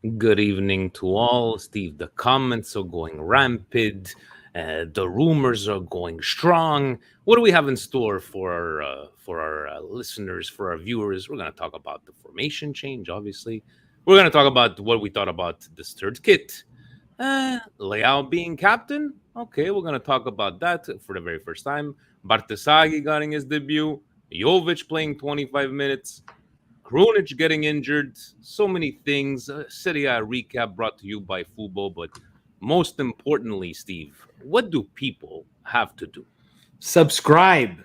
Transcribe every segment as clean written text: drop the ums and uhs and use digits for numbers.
Good evening to all. Steve, the comments are going rampant. The rumors are going strong. What do we have in store for our listeners, for our viewers? We're going to talk about the formation change, obviously. We're going to talk about what we thought about this third kit. Leao being captain. Okay, we're going to talk about that for the very first time. Bartesaghi getting his debut. Jovic playing 25 minutes. Krunic getting injured, so many things. Serie A recap brought to you by Fubo, but most importantly, Steve, what do people have to do? Subscribe.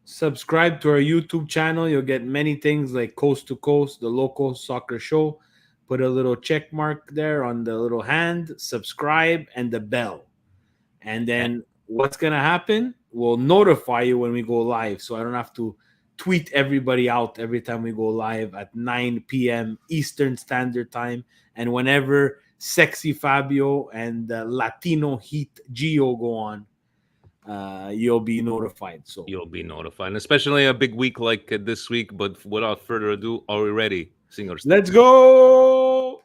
Subscribe to our YouTube channel. You'll get many things like Coast to Coast, the local soccer show. Put a little check mark there on the little hand, subscribe, and the bell. And Eh, then what's going to happen? We'll notify you when we go live. So I don't have to tweet everybody out every time we go live at 9 p.m. Eastern Standard Time. And whenever Sexy Fabio and Latino Heat Geo go on, you'll be notified. So You'll be notified, especially a big week like this week. But without further ado, are we ready, Senor Steve? let's go.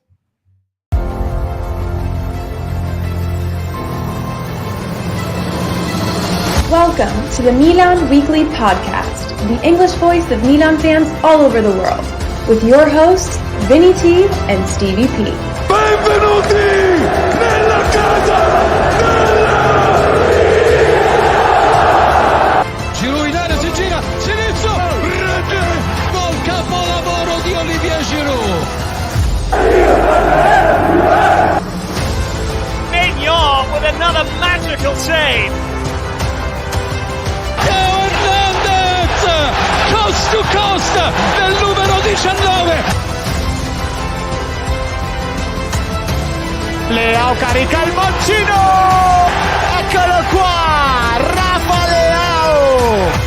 Welcome to the Milan Weekly Podcast, the English voice of Milan fans all over the world, with your hosts, Vinny T and Stevie P. Benvenuti nella casa Giroud in area, si gira, sinistro, rete, gol, capolavoro di Olivier Giroud. Mignon with another magical save. Teo Hernandez, coast to coast, del numero 19. Leao carica il boccino. Eccolo qua, Rafa Leao.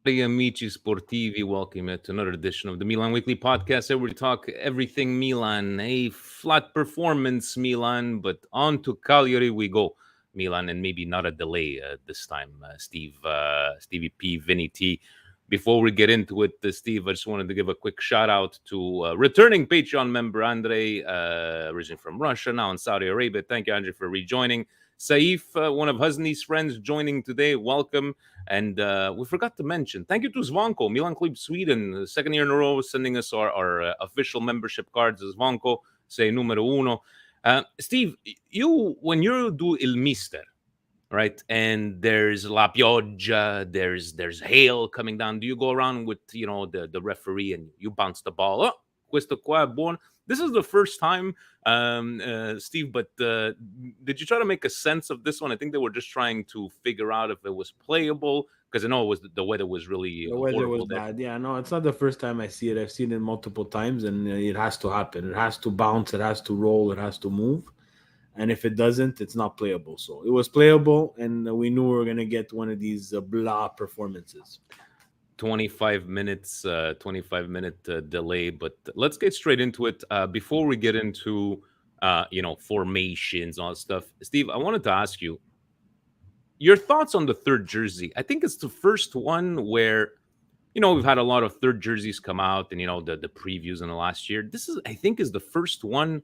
Amici sportivi, welcome to another edition of the Milan Weekly Podcast, where we talk everything Milan, a flat performance Milan, but on to Cagliari we go, Milan, and maybe not a delay this time, Stevie P, Vinny T. Before we get into it, Steve, I just wanted to give a quick shout out to returning Patreon member Andre, originally from Russia, now in Saudi Arabia. Thank you, Andre, for rejoining. Saif, one of Husney's friends, joining today. Welcome. And we forgot to mention, thank you to Svanko, Milan Club Sweden, second year in a row, sending us our official membership cards. Svanko, say numero uno. Steve, when you do Il Mister, right, and there's La Pioggia, there's hail coming down, do you go around with, the referee and you bounce the ball? Oh, questo qua è buono. This is the first time, Steve, but did you try to make a sense of this one? I think they were just trying to figure out if it was playable, because I know the weather was really The weather was horrible there. bad. Yeah, no, it's not the first time I see it. I've seen it multiple times, and it has to happen. It has to bounce. It has to roll. It has to move. And if it doesn't, it's not playable. So it was playable, and we knew we were gonna get one of these blah performances. 25 minutes, 25-minute delay, but let's get straight into it. Before we get into, formations, all that stuff, Steve, I wanted to ask you your thoughts on the third jersey. I think it's the first one where, we've had a lot of third jerseys come out and, the previews in the last year. This is, I think, is the first one.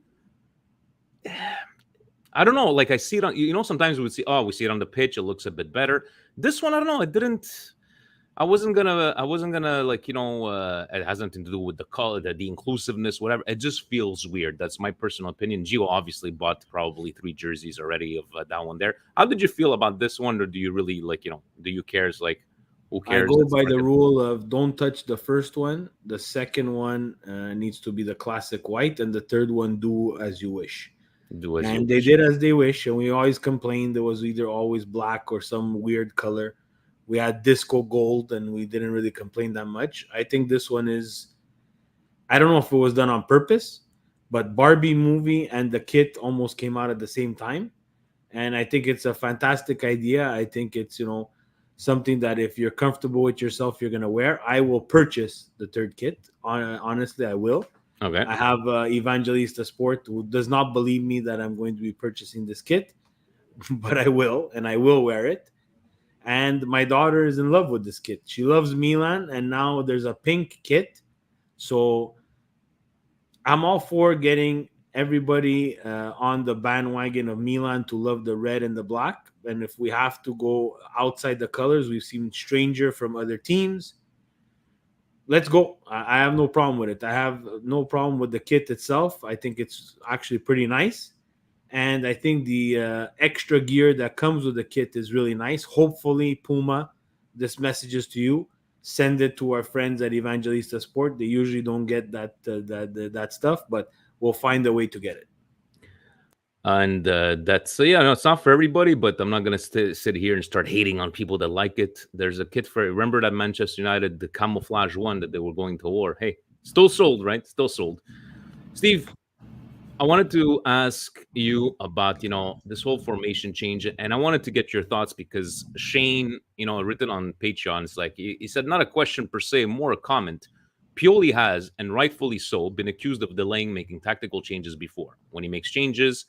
I don't know. Like I see it on, sometimes we see it on the pitch. It looks a bit better. This one, I don't know. It didn't. I wasn't gonna like, it has nothing to do with the color, the inclusiveness, whatever. It just feels weird. That's my personal opinion. Gio obviously bought probably 3 jerseys already of that one there. How did you feel about this one, or do you really do you care? Like, who I cares? go It's by the market. rule of don't touch the first one. The second one needs to be the classic white, and the third one do as you wish. Do as you And they wish. did as they wish, and we always complained there was either always black or some weird color. We had disco gold, and we didn't really complain that much. I think this one is. I don't know if it was done on purpose, but Barbie movie and the kit almost came out at the same time, and I think it's a fantastic idea. I think it's something that if you're comfortable with yourself, you're gonna wear. I will purchase the third kit. Honestly, I will. Okay. I have Evangelista Sport who does not believe me that I'm going to be purchasing this kit, but I will, and I will wear it. And my daughter is in love with this kit. She loves Milan, and now there's a pink kit. So I'm all for getting everybody on the bandwagon of Milan to love the red and the black. And if we have to go outside the colors, we've seen stranger from other teams. Let's go. I have no problem with it. I have no problem with the kit itself. I think it's actually pretty nice. And I think the extra gear that comes with the kit is really nice. Hopefully, Puma, this message is to you. Send it to our friends at Evangelista Sport. They usually don't get that stuff, but we'll find a way to get it. And that's no, it's not for everybody, but I'm not going to sit here and start hating on people that like it. There's a kit for it. Remember that Manchester United, the camouflage one that they were going to war. Hey, still sold, right? Still sold. Steve, I wanted to ask you about, this whole formation change, and I wanted to get your thoughts because Shane, written on Patreon, it's like he said, not a question per se, more a comment. Pioli has, and rightfully so, been accused of delaying making tactical changes before. When he makes changes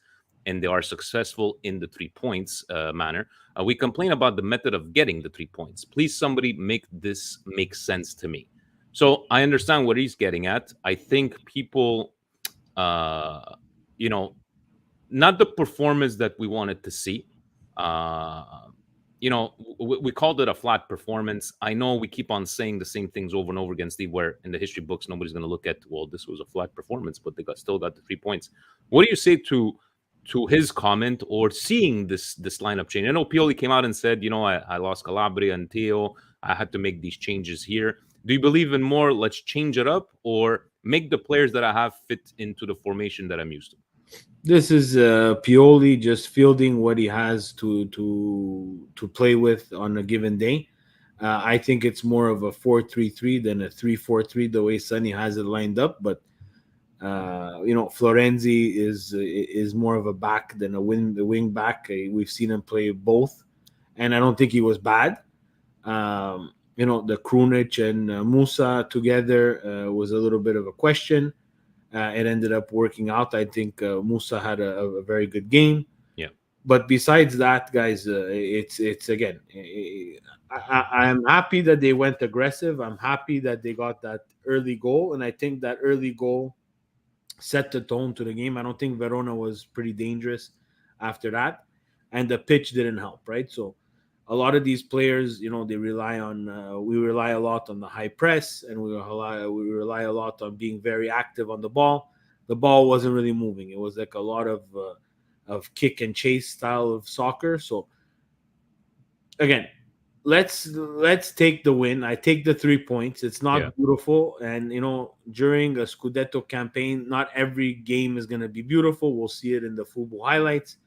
and they are successful in the 3 points manner, we complain about the method of getting the 3 points. Please, somebody make this make sense to me. So I understand what he's getting at. I think people... not the performance that we wanted to see. We called it a flat performance. I know we keep on saying the same things over and over again, Steve, where in the history books, nobody's going to look at, well, this was a flat performance, but they still got the 3 points. What do you say to his comment or seeing this lineup change? I know Pioli came out and said, I lost Calabria and Theo. I had to make these changes here. Do you believe in more, let's change it up, or make the players that I have fit into the formation that I'm used to? This is Pioli just fielding what he has to play with on a given day. I think it's more of a 4-3-3 than a 3-4-3 the way Sonny has it lined up. But Florenzi is more of a back than a wing back. We've seen him play both, and I don't think he was bad. The Krunic and Musa together was a little bit of a question. It ended up working out. I think Musa had a very good game. Yeah. But besides that, guys, it's again, I'm happy that they went aggressive. I'm happy that they got that early goal. And I think that early goal set the tone to the game. I don't think Verona was pretty dangerous after that. And the pitch didn't help, right? So a lot of these players, they rely on. We rely a lot on the high press, and we rely a lot on being very active on the ball. The ball wasn't really moving. It was like a lot of kick and chase style of soccer. So again, let's take the win. I take the 3 points. It's not beautiful, and during a Scudetto campaign, not every game is going to be beautiful. We'll see it in the football highlights.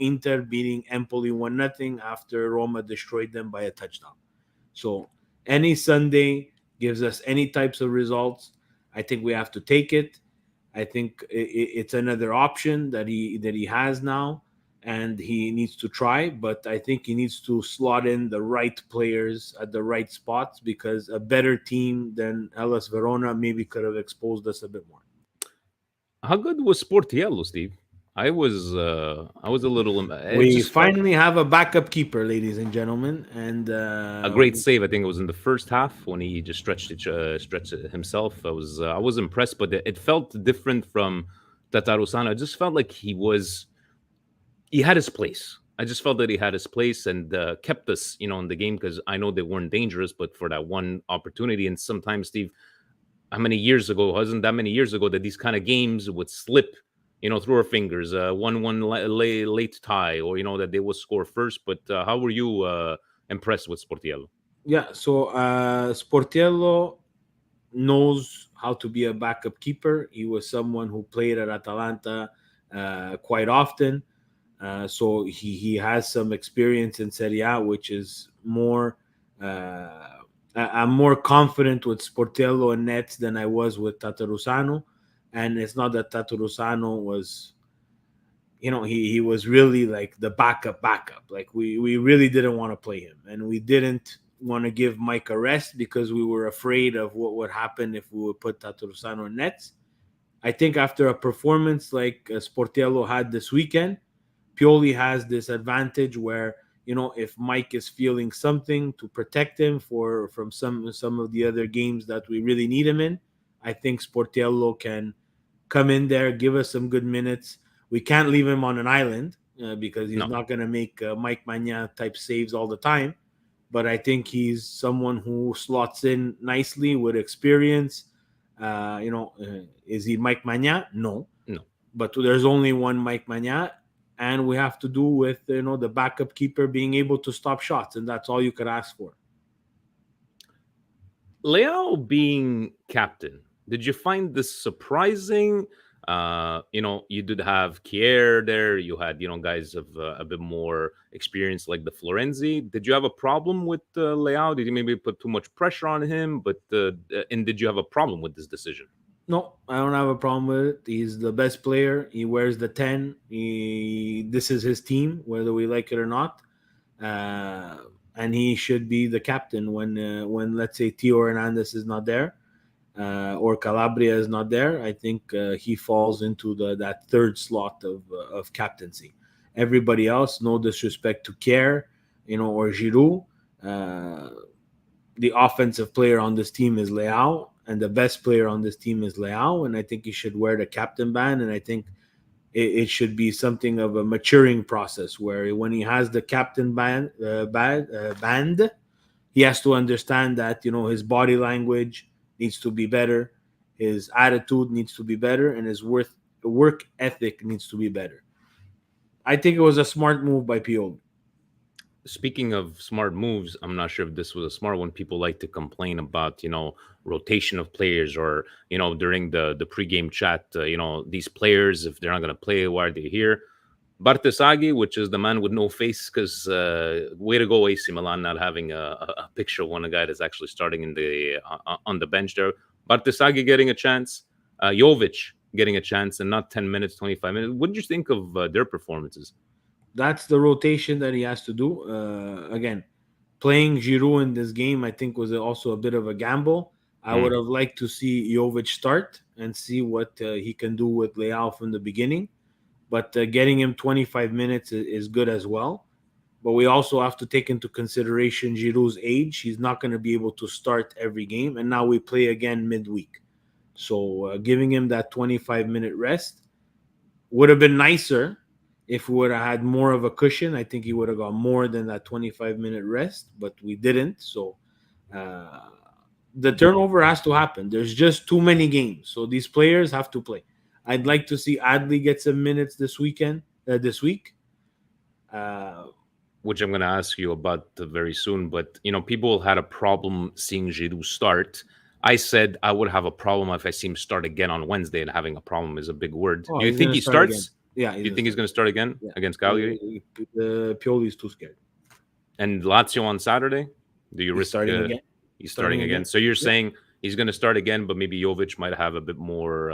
Inter beating Empoli 1-0 after Roma destroyed them by a touchdown. So any Sunday gives us any types of results. I think we have to take it. I think it's another option that he has now, and he needs to try. But I think he needs to slot in the right players at the right spots, because a better team than Hellas Verona maybe could have exposed us a bit more. How good was Sportiello, Steve? I was a little. We finally have a backup keeper, ladies and gentlemen, and a great save. I think it was in the first half when he just stretched himself. I was impressed, but it felt different from Tatarusano. I just felt like he had his place. I just felt that he had his place and kept us, in the game, because I know they weren't dangerous, but for that one opportunity. And sometimes, Steve, wasn't that many years ago that these kind of games would slip, through our fingers, 1-1 late tie, or, that they will score first. But how were you impressed with Sportiello? Yeah, so Sportiello knows how to be a backup keeper. He was someone who played at Atalanta quite often. So he has some experience in Serie A, which is more... I'm more confident with Sportiello and nets than I was with Tatarusano. And it's not that Tatarusano was, he was really like the backup. Like we really didn't want to play him. And we didn't want to give Mike a rest because we were afraid of what would happen if we would put Tatarusano in nets. I think after a performance like Sportiello had this weekend, Pioli has this advantage where, if Mike is feeling something, to protect him from some of the other games that we really need him in. I think Sportiello can come in there, give us some good minutes. We can't leave him on an island because he's not going to make Mike Magnan type saves all the time. But I think he's someone who slots in nicely with experience. Is he Mike Magnan? No. But there's only one Mike Magnan, and we have to do with the backup keeper being able to stop shots, and that's all you could ask for. Leao being captain, did you find this surprising? You did have Kier there. You had guys of a bit more experience like the Florenzi. Did you have a problem with Leao? Did you maybe put too much pressure on him? And did you have a problem with this decision? No, I don't have a problem with it. He's the best player. He wears the 10. This is his team, whether we like it or not. And he should be the captain when let's say Theo Hernandez is not there or Calabria is not there. I think he falls into that third slot of captaincy. Everybody else, no disrespect to Kier, or Giroud. The offensive player on this team is Leao, and the best player on this team is Leao, and I think he should wear the captain band, and I think it should be something of a maturing process where when he has the captain band, he has to understand that his body language needs to be better, his attitude needs to be better, and his work ethic needs to be better. I think it was a smart move by Pioli. Speaking of smart moves, I'm not sure if this was a smart one. People like to complain about, rotation of players or, during the pregame chat, these players, if they're not going to play, why are they here? Bartesaghi, which is the man with no face, because way to go, AC Milan, not having a picture of one guy that's actually starting on the bench there. Bartesaghi getting a chance, Jovic getting a chance, and not 10 minutes, 25 minutes. What did you think of their performances? That's the rotation that he has to do. Again, playing Giroud in this game, I think, was also a bit of a gamble. I would have liked to see Jovic start and see what he can do with Leao from the beginning. But getting him 25 minutes is good as well. But we also have to take into consideration Giroud's age. He's not going to be able to start every game. And now we play again midweek. So giving him that 25-minute rest would have been nicer. If we would have had more of a cushion, I think he would have got more than that 25-minute rest, but we didn't. So the turnover has to happen. There's just too many games. So these players have to play. I'd like to see Adli get some minutes this week. Which I'm going to ask you about very soon. But, people had a problem seeing Giroud start. I said I would have a problem if I see him start again on Wednesday, and having a problem is a big word. Do you think he starts? Again. Yeah. Do you think he's going to start again against Cagliari? Pioli is too scared. And Lazio on Saturday? Do you risk starting again? He's starting again. So you're saying he's going to start again, but maybe Jovic might have a bit more,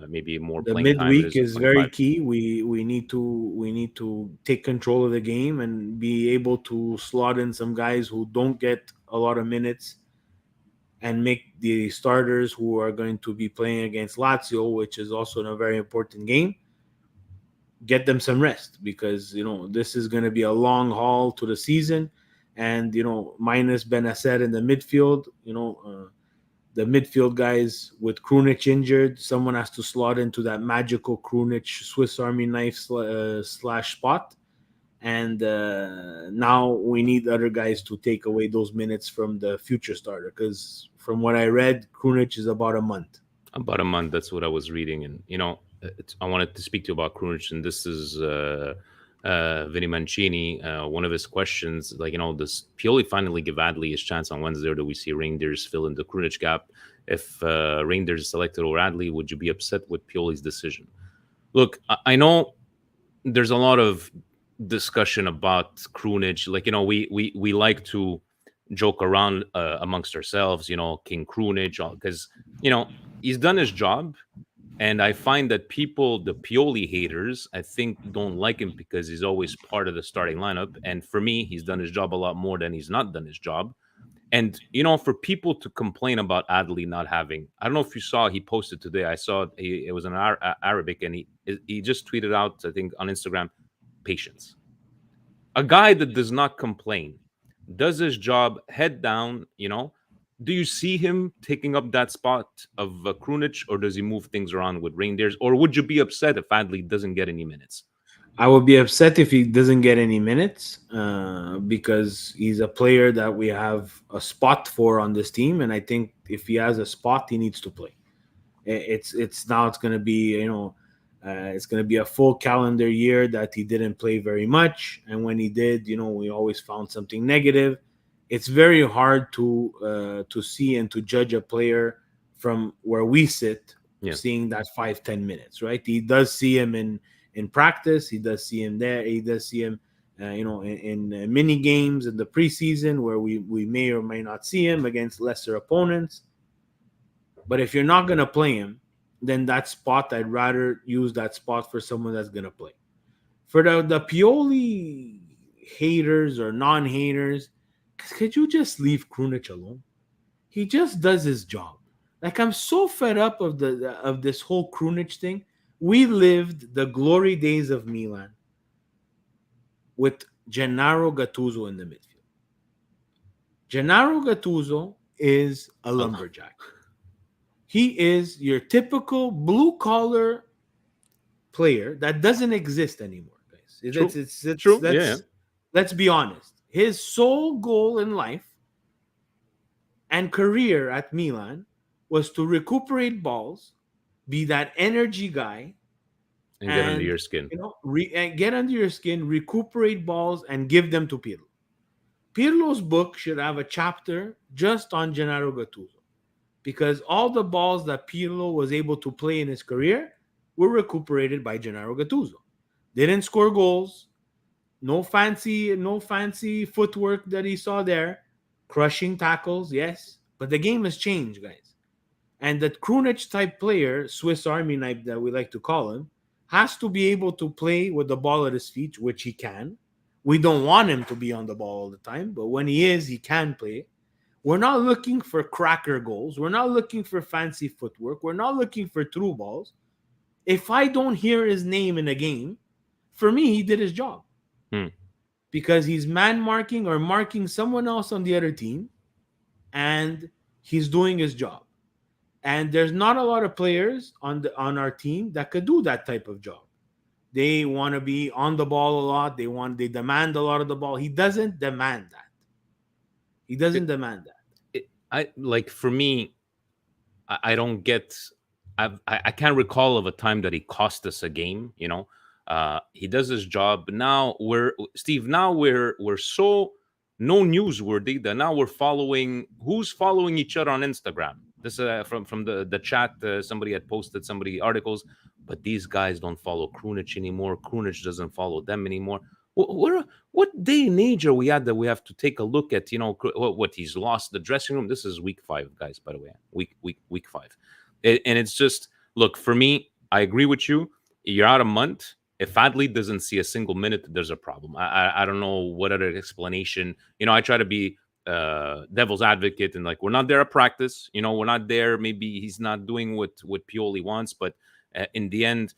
maybe more the playing time. The midweek is very key. We need to take control of the game and be able to slot in some guys who don't get a lot of minutes and make the starters who are going to be playing against Lazio, which is also a very important game, get them some rest, because this is going to be a long haul to the season, and minus Benacer in the midfield, the midfield guys with Krunic injured, someone has to slot into that magical Krunic Swiss Army knife slash spot, and now we need other guys to take away those minutes from the future starter, because from what I read, Krunic is about a month. That's what I was reading, and I wanted to speak to you about Krunic, and this is Vinny Mancini. One of his questions, does Pioli finally give Adli his chance on Wednesday, or do we see Reinders fill in the Krunic gap? If Reinders is selected over Adli, would you be upset with Pioli's decision? Look, I know there's a lot of discussion about Krunic. We like to joke around amongst ourselves, King Krunic, because he's done his job. And I find that people, the Pioli haters, I think don't like him because he's always part of the starting lineup. And for me, he's done his job a lot more than he's not done his job. And, for people to complain about Adli not having, I don't know if you saw, he posted today. I saw it was in Arabic, and he just tweeted out, I think, on Instagram, patience. A guy that does not complain, does his job head down, do you see him taking up that spot of Krunic, or does he move things around with reindeers? Or would you be upset if Adley doesn't get any minutes? I would be upset if he doesn't get any minutes because he's a player that we have a spot for on this team, and I think if he has a spot, he needs to play. It's going to be it's going to be a full calendar year that he didn't play very much, and when he did, we always found something negative. It's very hard to see and to judge a player from where we sit, seeing that 5-10 minutes, right? He does see him in practice. He does see him there. He does see him, in mini games in the preseason where we may or may not see him against lesser opponents. But if you're not going to play him, then that spot, I'd rather use that spot for someone that's going to play. For the Pioli haters or non-haters, could you just leave Krunic alone? He just does his job. Like, I'm so fed up of this whole Krunic thing. We lived the glory days of Milan with Gennaro Gattuso in the midfield. Gennaro Gattuso is a lumberjack. He is your typical blue-collar player that doesn't exist anymore, guys. It's true. Let's be honest. His sole goal in life and career at Milan was to recuperate balls, be that energy guy, and get under your skin. Get under your skin, recuperate balls, and give them to Pirlo. Pirlo's book should have a chapter just on Gennaro Gattuso, because all the balls that Pirlo was able to play in his career were recuperated by Gennaro Gattuso. Didn't score goals, no fancy footwork that he saw there, crushing tackles, yes, but the game has changed, guys. And that Krunic type player, Swiss Army knife that we like to call him, has to be able to play with the ball at his feet, which he can. We don't want him to be on the ball all the time, but when he is, he can play. We're not looking for cracker goals. We're not looking for fancy footwork. We're not looking for through balls. If I don't hear his name in a game, for me, he did his job. Because he's man marking or marking someone else on the other team, and he's doing his job. And there's not a lot of players on our team that could do that type of job. They want to be on the ball a lot. They demand a lot of the ball. He doesn't demand that. He doesn't demand that. For me, I don't get. I can't recall of a time that he cost us a game. He does his job. Now we're so no newsworthy that now we're following who's following each other on Instagram. This from the chat. Somebody had posted articles, but these guys don't follow Krunic anymore. Krunic doesn't follow them anymore. What day and age are we at that we have to take a look at? What he's lost the dressing room. This is week 5, guys. By the way, week 5, and it's just look for me. I agree with you. You're out a month. If Adley doesn't see a single minute, there's a problem. I don't know what other explanation. I try to be devil's advocate and we're not there at practice. We're not there. Maybe he's not doing what Pioli wants, but in the end,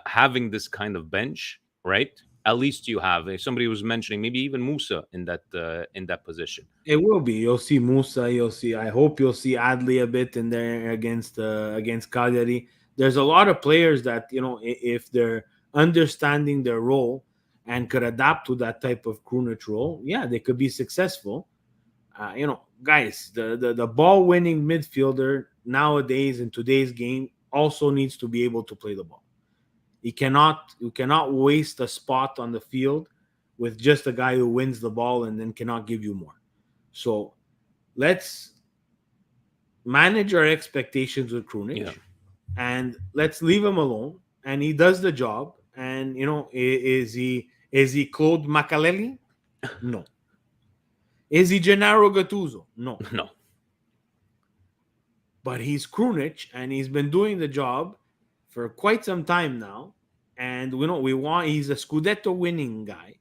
having this kind of bench, right? At least you have. Somebody was mentioning maybe even Musa in that position. It will be. You'll see Musa. I hope you'll see Adley a bit in there against Cagliari. There's a lot of players that if they're understanding their role and could adapt to that type of Krunic role, they could be successful. Guys, the ball-winning midfielder nowadays in today's game also needs to be able to play the ball. You cannot waste a spot on the field with just a guy who wins the ball and then cannot give you more. So let's manage our expectations with Krunic, and let's leave him alone. And he does the job. And is he Claude Makaleli? No. Is he Gennaro Gattuso? No. No. But he's Krunic, and he's been doing the job for quite some time now. And he's a Scudetto winning guy.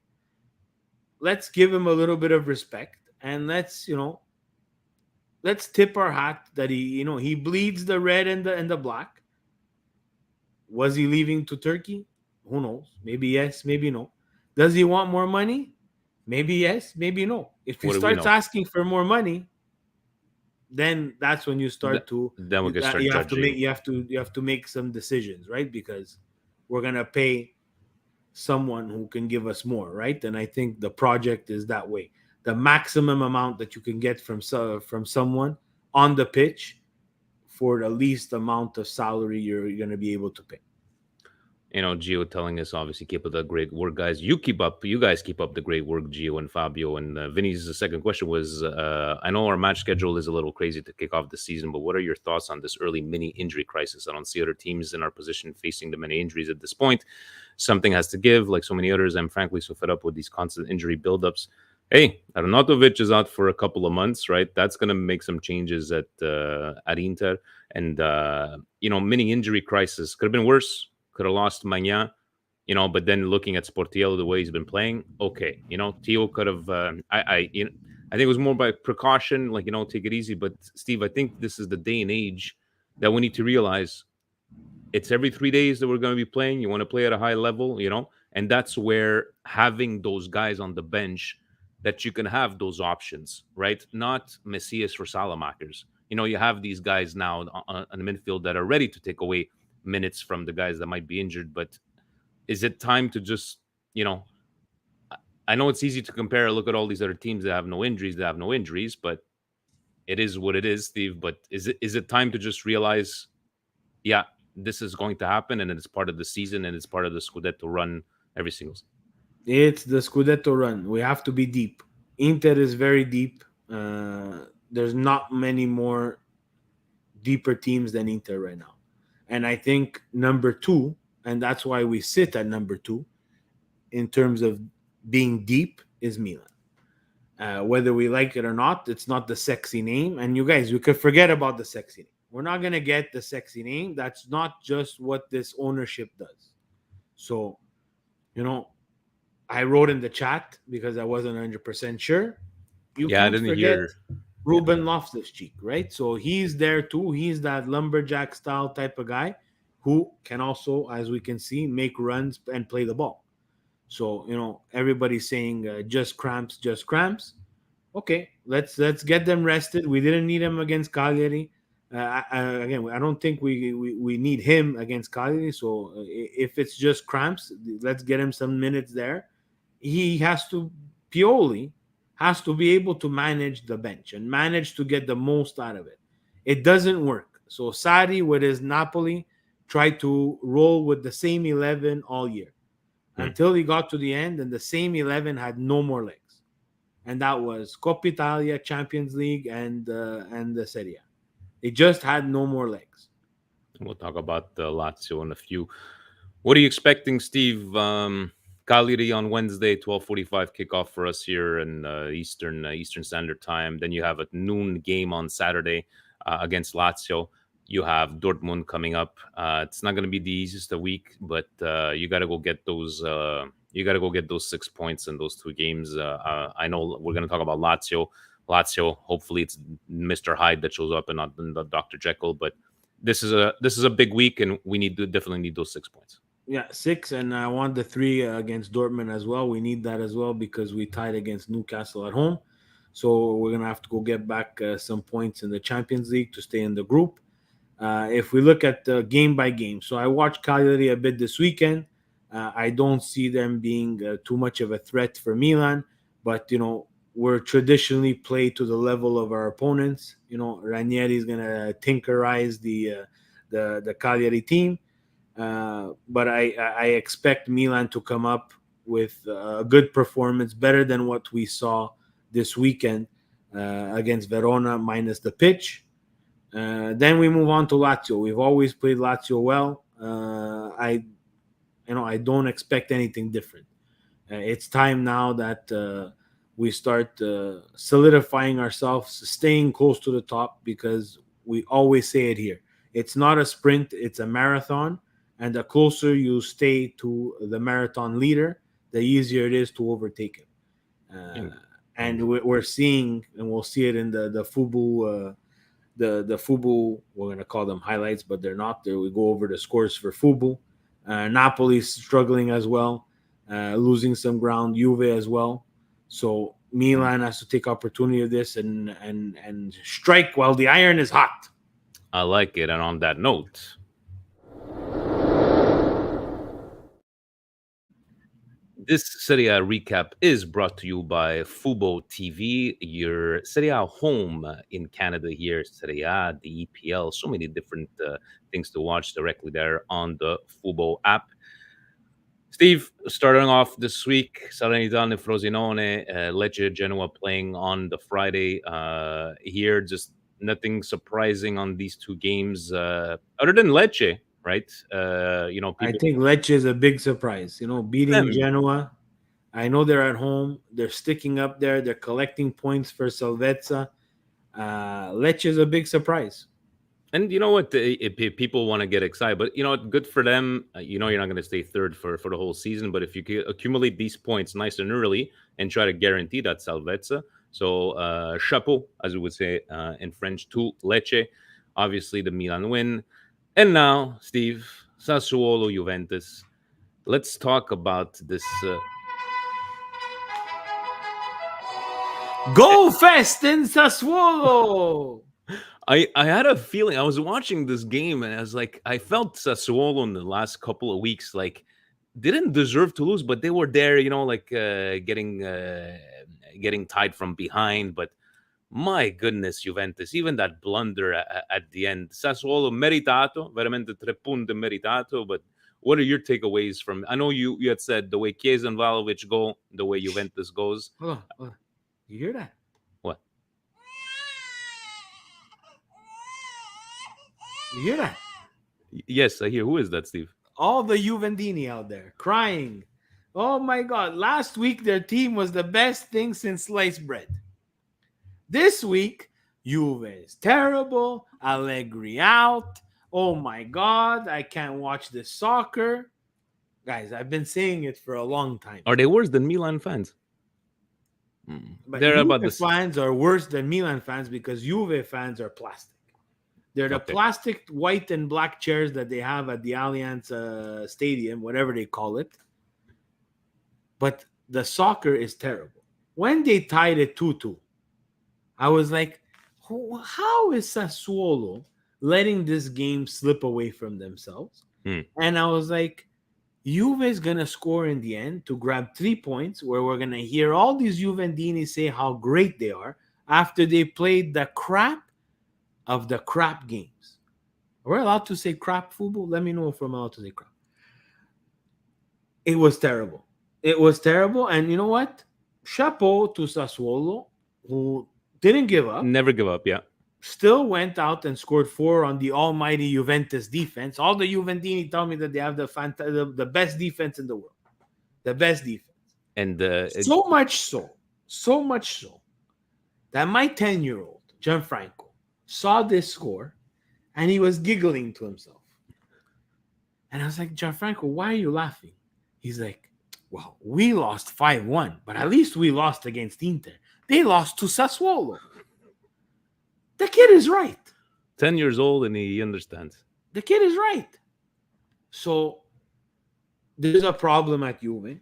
Let's give him a little bit of respect, and let's tip our hat that he bleeds the red and the black. Was he leaving to Turkey? Who knows? Maybe yes, maybe no. Does he want more money? Maybe yes, maybe no. If he What do we starts know? asking for more money, then that's when you start to Then we can start you have to make judging. you have to make some decisions, right? Because we're gonna pay someone who can give us more, right? And I think the project is that way. The maximum amount that you can get from someone on the pitch for the least amount of salary you're going to be able to pay. Gio telling us obviously keep up the great work, guys. You guys keep up the great work, Gio and Fabio. And Vinny's second question was, I know our match schedule is a little crazy to kick off the season, but what are your thoughts on this early mini injury crisis? I don't see other teams in our position facing the many injuries at this point. Something has to give, like so many others. I'm frankly so fed up with these constant injury buildups. Hey, Arnautovic is out for a couple of months, right? That's going to make some changes at Inter. And, mini injury crisis could have been worse. Could have lost Magnan, but then looking at Sportiello, the way he's been playing, okay, Theo could have. I think it was more by precaution, like take it easy. But Steve, I think this is the day and age that we need to realize it's every 3 days that we're going to be playing. You want to play at a high level, and that's where having those guys on the bench that you can have those options, right? Not Messias for Salamakers. You have these guys now on the midfield that are ready to take away minutes from the guys that might be injured. But is it time to just, I know it's easy to compare, look at all these other teams that have no injuries, but it is what it is, Steve. But is it time to just realize, yeah, this is going to happen, and it's part of the season, and it's part of the Scudetto run every single season? It's the Scudetto run. We have to be deep. Inter is very deep. There's not many more deeper teams than Inter right now. And I think number 2, and that's why we sit at number 2 in terms of being deep, is Milan. Whether we like it or not, it's not the sexy name. And you guys, we could forget about the sexy name. We're not going to get the sexy name. That's not just what this ownership does. So, I wrote in the chat because I wasn't 100% sure. You Yeah, I can't didn't forget hear. Ruben Loftus-Cheek, right? So he's there too. He's that lumberjack style type of guy who can also, as we can see, make runs and play the ball. So, everybody's saying just cramps. Okay, let's get them rested. We didn't need him against Cagliari. Again, I don't think we need him against Cagliari. So if it's just cramps, let's get him some minutes there. Pioli has to be able to manage the bench and manage to get the most out of it. It doesn't work. So Sarri with his Napoli tried to roll with the same 11 all year until he got to the end, and the same 11 had no more legs. And that was Coppa Italia, Champions League, and the Serie A. They just had no more legs. We'll talk about the Lazio in a few. What are you expecting, Steve? Cagliari on Wednesday, 12:45 kickoff for us here in Eastern Standard Time. Then you have a noon game on Saturday against Lazio. You have Dortmund coming up. It's not going to be the easiest of week, but you got to go get those. You got to go get those 6 points in those 2 games. I know we're going to talk about Lazio. Hopefully it's Mr. Hyde that shows up and not the Dr. Jekyll. But this is a big week, and we definitely need those 6 points. Yeah, 6, and I want the 3 against Dortmund as well. We need that as well because we tied against Newcastle at home. So we're going to have to go get back some points in the Champions League to stay in the group. If we look at game by game, so I watched Cagliari a bit this weekend. I don't see them being too much of a threat for Milan, but, we're traditionally played to the level of our opponents. Ranieri is going to tinkerize the Cagliari team. But I expect Milan to come up with a good performance, better than what we saw this weekend against Verona, minus the pitch. Then we move on to Lazio. We've always played Lazio well. I don't expect anything different. It's time now that we start solidifying ourselves, staying close to the top, because we always say it here. It's not a sprint, it's a marathon. And the closer you stay to the marathon leader, the easier it is to overtake him. And we're seeing, and we'll see it in the Fubu, the Fubu, we're going to call them highlights, but they're not. There we go over the scores for Fubu. Napoli's struggling as well, losing some ground. Juve as well. So Milan has to take opportunity of this and strike while the iron is hot. I like it. And on that note, this Serie A recap is brought to you by Fubo TV, your Serie A home in Canada here. Serie A, the EPL, so many different things to watch directly there on the Fubo app. Steve, starting off this week, Salernitana, Frosinone, Lecce, Genoa playing on the Friday. Here, just nothing surprising on these two games, other than Lecce, right? I People think Lecce is a big surprise. Beating them. Genoa. I know they're at home. They're sticking up there. They're collecting points for Salvezza. Lecce is a big surprise. And you know what? If people want to get excited, but good for them. You're not going to stay third for the whole season. But if you can accumulate these points nice and early and try to guarantee that Salvezza, so chapeau, as we would say in French, to Lecce. Obviously, the Milan win. And now, Steve, Sassuolo, Juventus. Let's talk about this. Go Fest in Sassuolo! I had a feeling. I was watching this game and I was like, I felt Sassuolo in the last couple of weeks didn't deserve to lose, but they were there, getting tied from behind. But my goodness, Juventus, even that blunder at the end, Sassuolo meritato, veramente 3 punti meritato. But what are your takeaways from? I know you had said the way Chiesa and Vlahovic go, the way Juventus goes. Hold on. You hear that? What? You hear that? Yes, I hear. Who is that, Steve? All the Juventini out there crying. Oh my God. Last week, their team was the best thing since sliced bread. This week, Juve is terrible. Allegri out. Oh my God. I can't watch this soccer. Guys, I've been saying it for a long time. Are they worse than Milan fans? But They're Juve about the fans are worse than Milan fans because Juve fans are plastic. They're the plastic white and black chairs that they have at the Allianz Stadium, whatever they call it. But the soccer is terrible. When they tied it 2-2, I was like, how is Sassuolo letting this game slip away from themselves? And I was like, Juve is going to score in the end to grab 3 points, where we're going to hear all these Juventini say how great they are after they played the crap of the crap games. Are we allowed to say crap, football? Let me know if I'm allowed to say crap. It was terrible. It was terrible. And you know what? Chapeau to Sassuolo, who didn't give up. Never give up, yeah. Still went out and scored 4 on the almighty Juventus defense. All the Juventini tell me that they have the best defense in the world. The best defense. And so much so, that my 10-year-old, Gianfranco, saw this score and he was giggling to himself. And I was like, Gianfranco, why are you laughing? He's like, well, we lost 5-1, but at least we lost against Inter. They lost to Sassuolo. The kid is right. 10 years old and he understands. The kid is right. So there's a problem at Juve.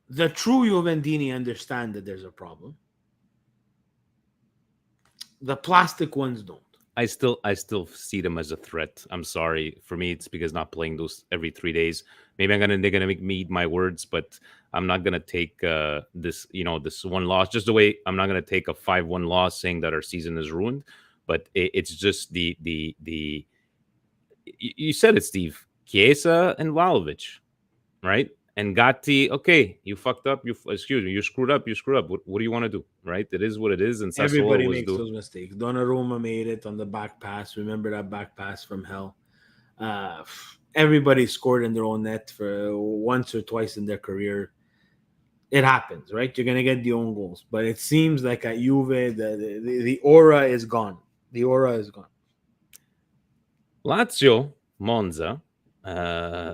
The true Juventini understand that there's a problem. The plastic ones don't. I still see them as a threat. I'm sorry. For me, it's because not playing those every 3 days. Maybe they're gonna make me eat my words, but I'm not gonna take this one loss. Just the way I'm not gonna take a 5-1 loss saying that our season is ruined. But it's just the you said it, Steve. Chiesa and Vlahovic, right? And Gatti, okay, you fucked up. You screwed up. What do you want to do, right? It is what it is. And everybody makes those mistakes. Donnarumma made it on the back pass. Remember that back pass from hell? Everybody scored in their own net for once or twice in their career. It happens, right? You're gonna get the own goals, but it seems like at Juve, the aura is gone. The aura is gone. Lazio, Monza.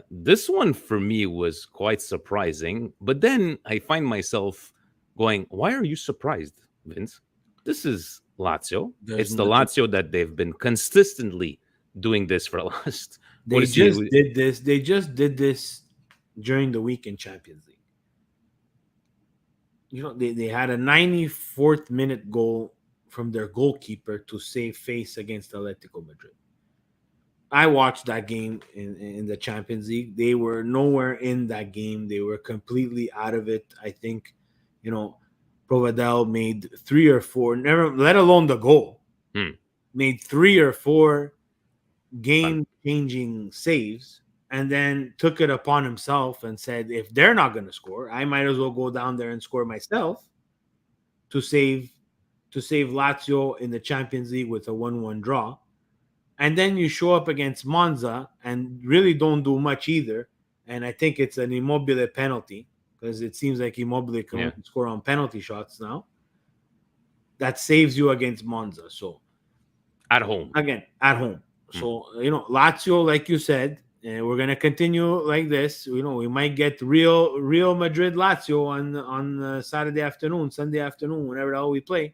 This one for me was quite surprising, but then I find myself going, why are you surprised, Vince? This is Lazio. It's the Lazio that they've been consistently doing this for the last. They just did this during the week in Champions League. they had a 94th minute goal from their goalkeeper to save face against Atletico Madrid. I watched that game in the Champions League. They were nowhere in that game. They were completely out of it. I think, Provedel made 3 or 4, never let alone the goal, made 3 or 4 game-changing saves, and then took it upon himself and said, if they're not going to score, I might as well go down there and score myself to save Lazio in the Champions League with a 1-1 draw. And then you show up against Monza and really don't do much either. And I think it's an Immobile penalty, because it seems like Immobile can only score on penalty shots now. That saves you against Monza. So at home. Again, at home. So, Lazio, like you said, we're going to continue like this. We might get Real Madrid Lazio on Saturday afternoon, Sunday afternoon, whenever the hell we play.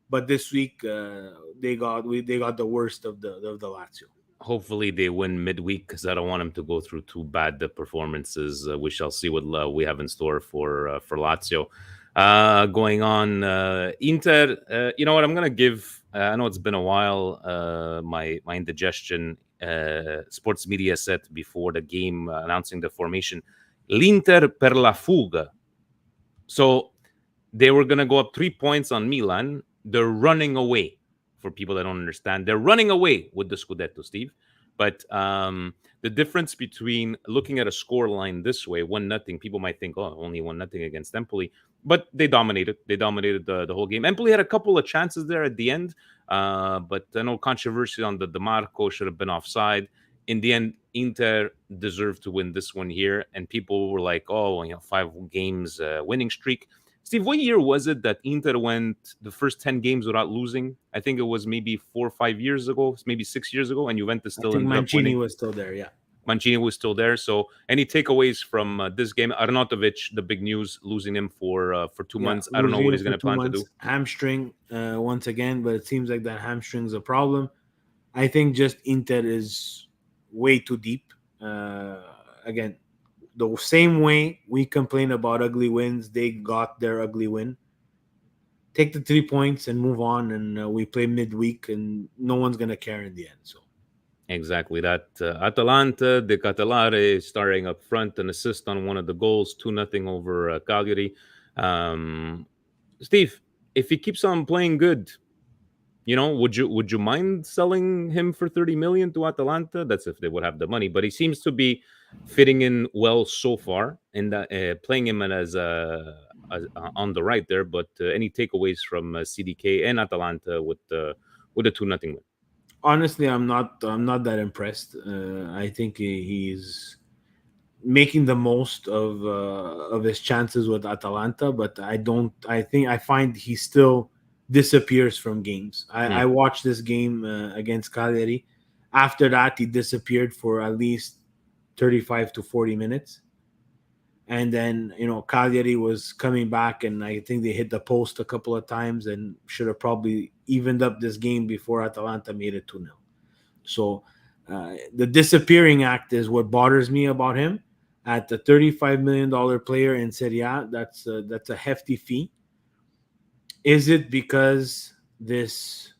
But this week, they got the worst of the Lazio. Hopefully they win midweek, because I don't want them to go through two bad performances. We shall see what we have in store for Lazio. Going on, Inter. You know what? I'm gonna give. I know it's been a while. My indigestion. Sports media set before the game announcing the formation. L'Inter per la fuga. So they were gonna go up 3 points on Milan. They're running away. For people that don't understand, they're running away with the Scudetto, Steve. But the difference between looking at a score line this way, 1-0, people might think, oh, only 1-0 against Empoli. But they dominated. They dominated the whole game. Empoli had a couple of chances there at the end. But I know controversy on the DeMarco should have been offside. In the end, Inter deserved to win this one here. And people were like, 5 games winning streak. Steve, what year was it that Inter went the first 10 games without losing? I think it was maybe 4 or 5 years ago, maybe 6 years ago, and Juventus still ended up winning. Mancini was still there, yeah. Mancini was still there. So any takeaways from this game? Arnautovic, the big news, losing him for 2 months. I don't know what he's going to plan to do. Hamstring once again, but it seems like that hamstring's a problem. I think just Inter is way too deep. Again, the same way we complain about ugly wins, they got their ugly win. Take the 3 points and move on, and we play midweek, and no one's going to care in the end. So exactly that. Atalanta, De Catalare starting up front, an assist on one of the goals, 2-0 over Cagliari. Steve, if he keeps on playing good, would you mind selling him for 30 million to Atalanta? That's if they would have the money. But he seems to be fitting in well so far, and playing him as on the right there. But any takeaways from CDK and Atalanta with the 2-0 win? Honestly, I'm not that impressed. I think he's making the most of his chances with Atalanta, but I find he still disappears from games. I watched this game against Cagliari. After that, he disappeared for at least 35 to 40 minutes. And then, Cagliari was coming back, and I think they hit the post a couple of times and should have probably evened up this game before Atalanta made it 2-0. So the disappearing act is what bothers me about him. At the $35 million player in Serie A, that's a hefty fee. Is it because this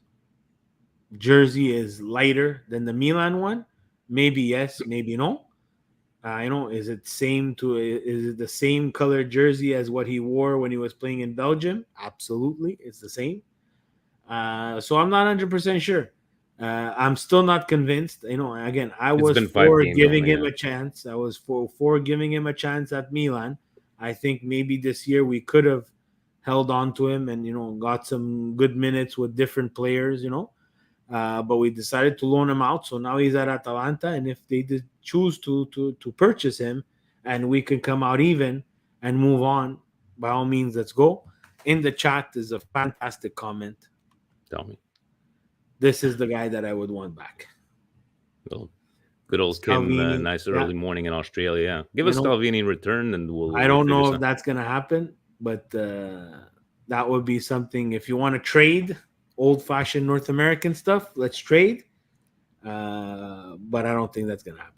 jersey is lighter than the Milan one? Maybe yes, maybe no. Is it the same color jersey as what he wore when he was playing in Belgium? Absolutely, it's the same. So I'm not 100% sure. I'm still not convinced. Again, I was for giving him a chance. I was for giving him a chance at Milan. I think maybe this year we could have held on to him and got some good minutes with different players. But we decided to loan him out. So now he's at Atalanta, and if they did choose to purchase him, and we can come out even and move on, by all means, let's go. In the chat is a fantastic comment. Tell me. This is the guy that I would want back. Well, good old Kim, nice early morning in Australia. Yeah. Give us Scalvini in return, and we'll. I don't know if that's going to happen, but that would be something. If you want to trade old-fashioned North American stuff, let's trade. But I don't think that's going to happen.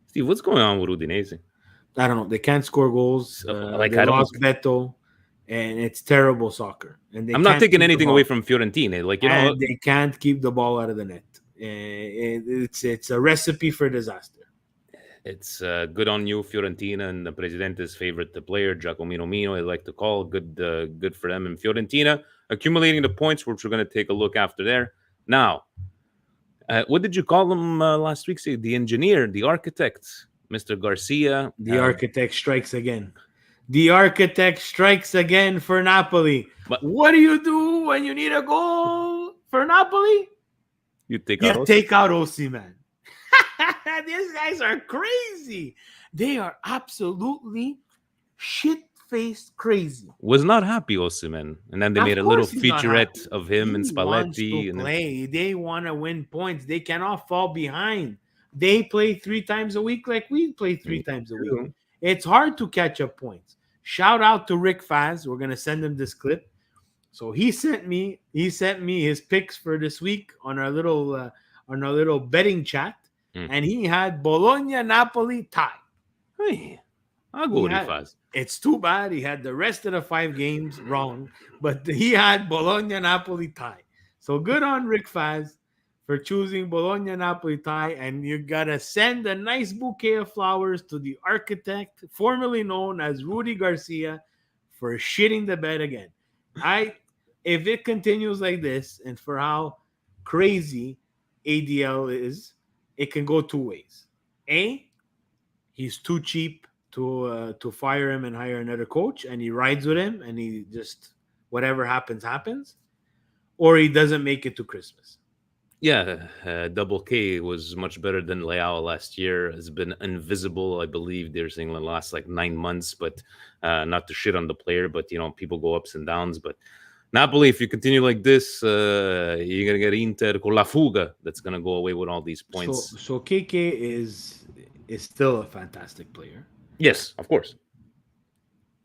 Steve, what's going on with Udinese? I don't know. They can't score goals. They lost Beto. and it's terrible soccer. And I'm not can't taking keep the anything ball- away from Fiorentina. Like, you know, and they can't keep the ball out of the net. It's a recipe for disaster. it's good on you, Fiorentina, and the Presidente's favorite player, Giacomino Mino, I like to call. Good for them. And Fiorentina accumulating the points, which we're going to take a look after there. Now, what did you call him last week? Say the engineer, the architect, Mr. Garcia. The architect strikes again. The architect strikes again for Napoli. But- What do you do when you need a goal for Napoli? You take You out take out Osimhen. These guys are crazy. They are absolutely shit-faced crazy. was not happy, Osimhen, and then they Of made a little course he's not featurette happy. of him and He wants Spalletti. to And then, play. They want to win points. They cannot fall behind. They play 3 times a week like we play 3 times a week. True. It's hard to catch up points. Shout out to Rick Faz. We're gonna send him this clip. So he sent me his picks for this week on our little betting chat, and he had Bologna Napoli tie. Hey, I'll go with had- Faz. It's too bad he had the rest of the 5 games wrong, but he had Bologna Napoli tie. So good on Rick Faz for choosing Bologna Napoli tie, and you gotta send a nice bouquet of flowers to the architect, formerly known as Rudy Garcia, for shitting the bed again. If it continues like this, and for how crazy ADL is, it can go 2 ways. A, he's too cheap to fire him and hire another coach, and he rides with him, and he just whatever happens, or he doesn't make it to Christmas. Yeah, Double K was much better than Leao last year. Has been invisible, I believe. They're saying the last like 9 months, but not to shit on the player, but you know, people go ups and downs. But Napoli, if you continue like this, you're gonna get Inter con la fuga. That's gonna go away with all these points. So KK is still a fantastic player. Yes, of course.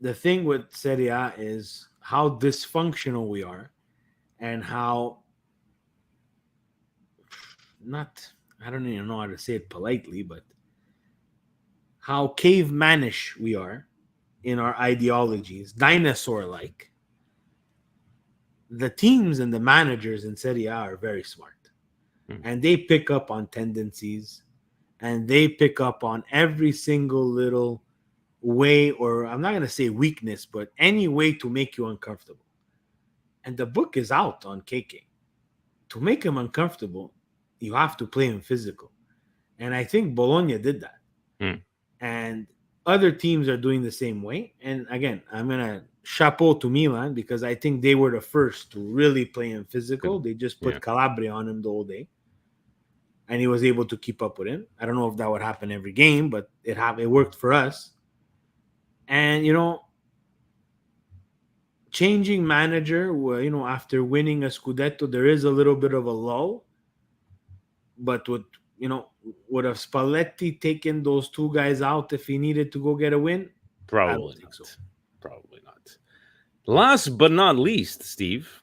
The thing with Serie A is how dysfunctional we are, and how I don't even know how to say it politely, but how cavemanish we are in our ideologies, dinosaur-like. The teams and the managers in Serie A are very smart. And they pick up on tendencies, and they pick up on every single little way, or I'm not going to say weakness, but any way to make you uncomfortable. And the book is out on KK. To make him uncomfortable, you have to play him physical. And I think Bologna did that. And other teams are doing the same way. And again, I'm going to chapeau to Milan, because I think they were the first to really play him physical. They just put Calabria on him the whole day, and he was able to keep up with him. I don't know if that would happen every game, but it worked for us. And, you know, changing manager, you know, after winning a Scudetto, there is a little bit of a lull. But would have Spalletti taken those 2 guys out if he needed to go get a win? Probably not. So. Probably not. Last but not least, Steve,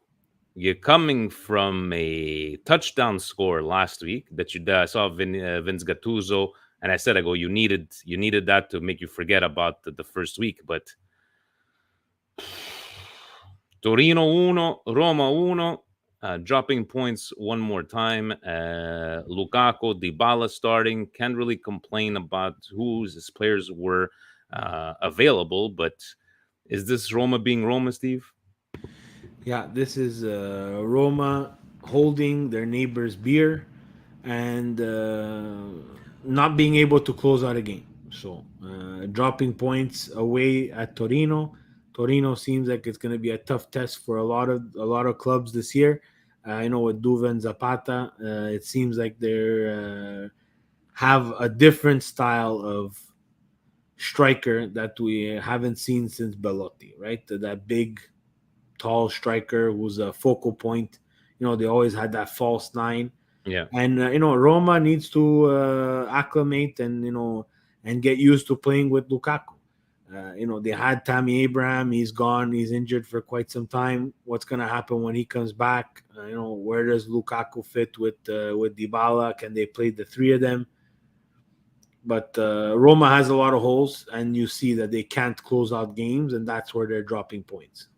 you're coming from a touchdown score last week that I saw Vince Gattuso, and I said, you needed that to make you forget about the first week. But Torino 1, Roma 1. Dropping points one more time. Lukaku, Dybala starting. Can't really complain about whose his players were available, but is this Roma being Roma, Steve? Yeah, this is Roma holding their neighbor's beer and not being able to close out a game. So dropping points away at Torino. Torino seems like it's going to be a tough test for a lot of clubs this year. I know with Duva and Zapata, it seems like they have a different style of striker that we haven't seen since Belotti, right? That big, tall striker who's a focal point. You know, they always had that false 9. Yeah. And, Roma needs to acclimate and get used to playing with Lukaku. They had Tammy Abraham. He's gone. He's injured for quite some time. What's going to happen when he comes back? Where does Lukaku fit with Dybala? Can they play the 3 of them? But Roma has a lot of holes, and you see that they can't close out games, and that's where they're dropping points.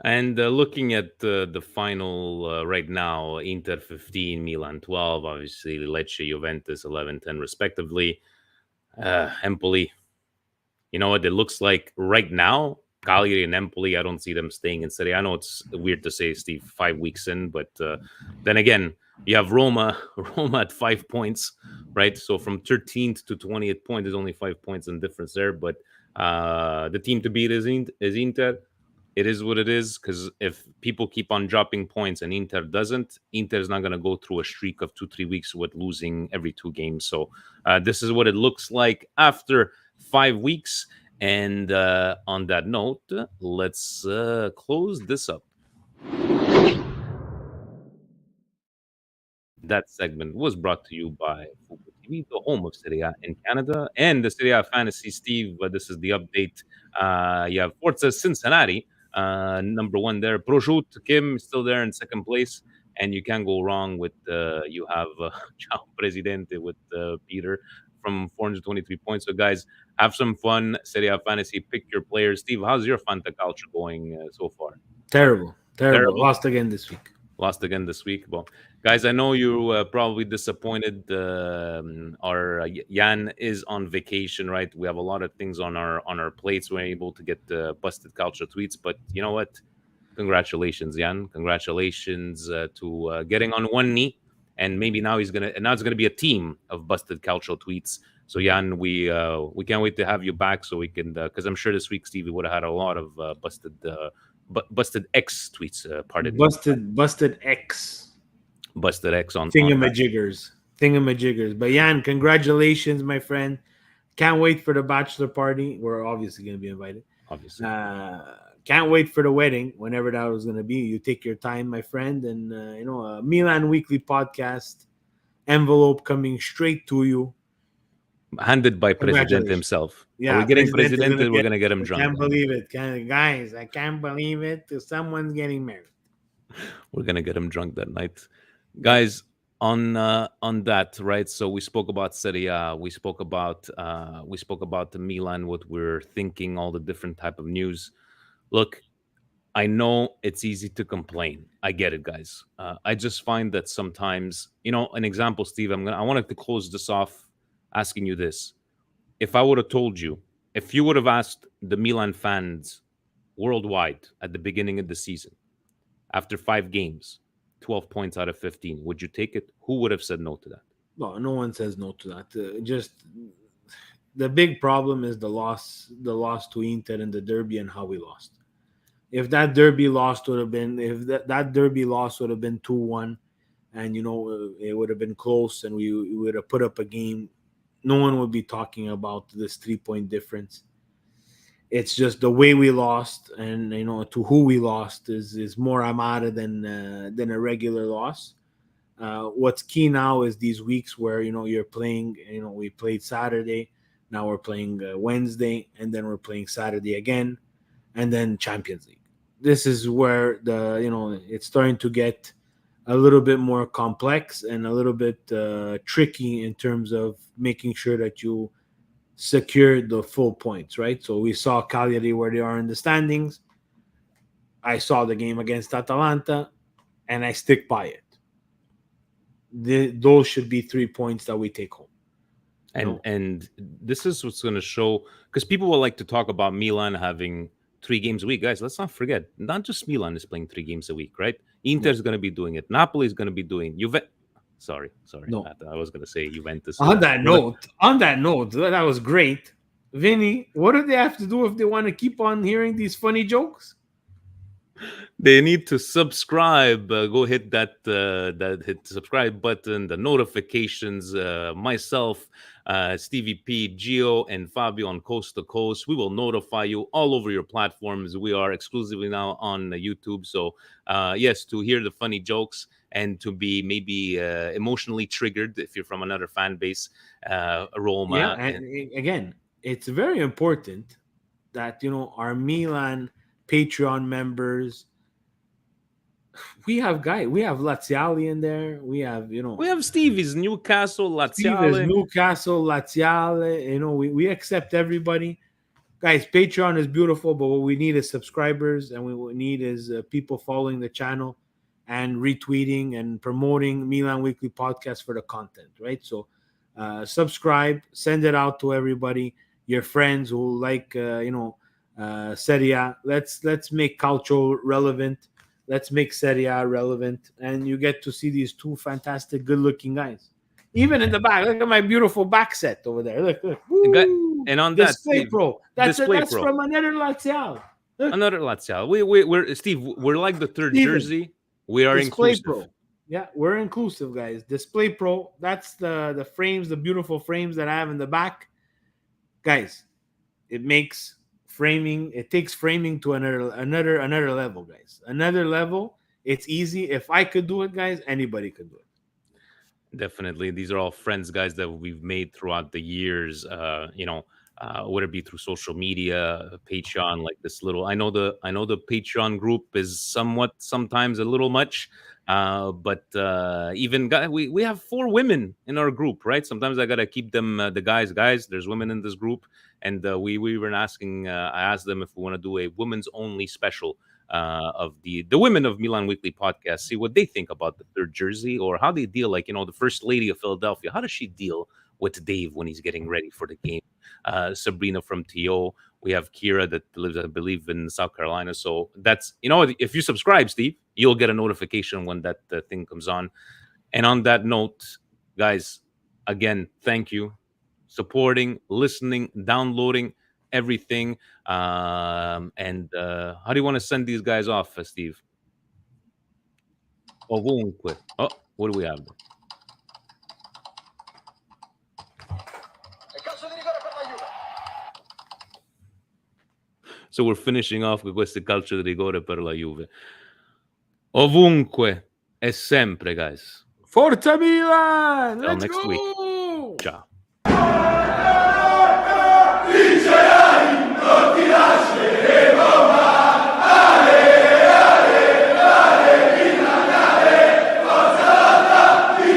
And looking at the final right now, Inter 15, Milan 12, obviously Lecce, Juventus 11, 10 respectively. Empoli, you know what it looks like right now? Cagliari and Empoli, I don't see them staying in Serie A. I know it's weird to say, Steve, 5 weeks in, but then again, you have Roma, Roma at 5 points, right? So from 13th to 20th point, there's only 5 points in difference there. But the team to beat is Inter. It is what it is, because if people keep on dropping points and Inter doesn't, Inter's not going to go through a streak of 2-3 weeks with losing every 2 games. So this is what it looks like after 5 weeks. And on that note, let's close this up. That segment was brought to you by Fubo TV, the home of Serie A in Canada, and the Serie A Fantasy. Steve, this is the update. You have Forza Cincinnati, number 1 there. Prosciut Kim still there in second place, and you can't go wrong with you have Ciao Presidente with Peter from 423 points. So, guys, have some fun. Serie A Fantasy, pick your players. Steve, how's your Fanta culture going so far? Terrible. Lost again this week. Lost again this week. Well, guys, I know you're probably disappointed. Our Jan is on vacation, right? We have a lot of things on our plates. We're able to get busted culture tweets, but you know what? Congratulations, Jan. Congratulations to getting on one knee, and maybe now it's gonna be a team of busted cultural tweets. So Jan, we can't wait to have you back so we can, because I'm sure this week Stevie would have had a lot of busted X tweets. Pardon me. Busted X. Busted X on Thingamajiggers. But Jan, congratulations, my friend. Can't wait for the bachelor party. We're obviously going to be invited. Obviously. Can't wait for the wedding, whenever that was going to be. You take your time, my friend. And, a Milan Weekly podcast envelope coming straight to you. Handed by President himself. Yeah, are we getting Presidente? We're going to get him drunk. I can't believe it. Guys, I can't believe it. Someone's getting married. We're going to get him drunk that night. Guys, on that, right? So we spoke about Serie A. We spoke about the Milan, what we're thinking, all the different type of news. Look, I know it's easy to complain. I get it, guys. I just find that sometimes, an example, Steve, I wanted to close this off asking you this. If I would have told you, if you would have asked the Milan fans worldwide at the beginning of the season, after 5 games, 12 points out of 15, would you take it? Who would have said no to that? No one says no to that. Just the big problem is the loss to Inter in the derby and how we lost. If that derby loss would have been 2-1, and it would have been close, and we would have put up a game, no one would be talking about this 3-point difference. It's just the way we lost, and to who we lost is more amara than a regular loss. What's key now is these weeks where you're playing. We played Saturday, now we're playing Wednesday, and then we're playing Saturday again, and then Champions League. This is where it's starting to get a little bit more complex and a little bit tricky in terms of making sure that you secure the full points, right? So we saw Cagliari where they are in the standings. I saw the game against Atalanta, and I stick by it. Those should be 3 points that we take home. And this is what's going to show, because people will like to talk about Milan having 3 games a week. Guys, let's not forget, not just Milan is playing 3 games a week, right? Inter's going to be doing it. Napoli is going to be doing Sorry. No. I was going to say Juventus. On that note, that was great. Vinny, what do they have to do if they want to keep on hearing these funny jokes? They need to subscribe. Go hit hit the subscribe button, the notifications. Myself, Stevie P, Gio, and Fabio on Coast to Coast. We will notify you all over your platforms. We are exclusively now on YouTube. So, yes, to hear the funny jokes and to be maybe emotionally triggered if you're from another fan base, Roma. Yeah, and again, it's very important that our Milan Patreon members. We have Laziale in there. We have Stevie's Newcastle, Laziale. We accept everybody. Guys, Patreon is beautiful, but what we need is subscribers, and what we need is people following the channel and retweeting and promoting Milan Weekly Podcast for the content, right? So subscribe, send it out to everybody, your friends who like, Serie A. Let's make Calcio relevant. Let's make Serie A relevant. And you get to see these two fantastic, good-looking guys. Even in the back, look at my beautiful back set over there. Look. Woo! And on Display that, Pro. That's Display Pro. from another Lazial. Look. Another Lazial. We're Steve. We're like the third Steven, jersey. We are Display inclusive. Pro. Yeah, we're inclusive, guys. Display Pro. That's the frames, the beautiful frames that I have in the back, guys. It makes framing. It takes framing to another level, guys. Another level. It's easy. If I could do it, guys, anybody could do it. Definitely, these are all friends, guys, that we've made throughout the years. Whether it be through social media, Patreon, like this little. I know the Patreon group is sometimes a little much, but even we have 4 women in our group, right? Sometimes I gotta keep them the guys. There's women in this group, and we were asking. I asked them if we want to do a women's only special. Of the women of Milan Weekly Podcast, see what they think about the third jersey, or how they deal, like, the first lady of Philadelphia. How does she deal with Dave when he's getting ready for the game? Sabrina from TO. We have Kira that lives, I believe, in South Carolina. So that's, if you subscribe, Steve, you'll get a notification when that thing comes on. And on that note, guys, again, thank you. Supporting, listening, downloading, everything. And how do you want to send these guys off, Steve? Ovunque. Oh, what do we have? So we're finishing off with questo calcio di rigore per la Juve. Ovunque e sempre, guys. Forza Milan! Till Let's next go! week.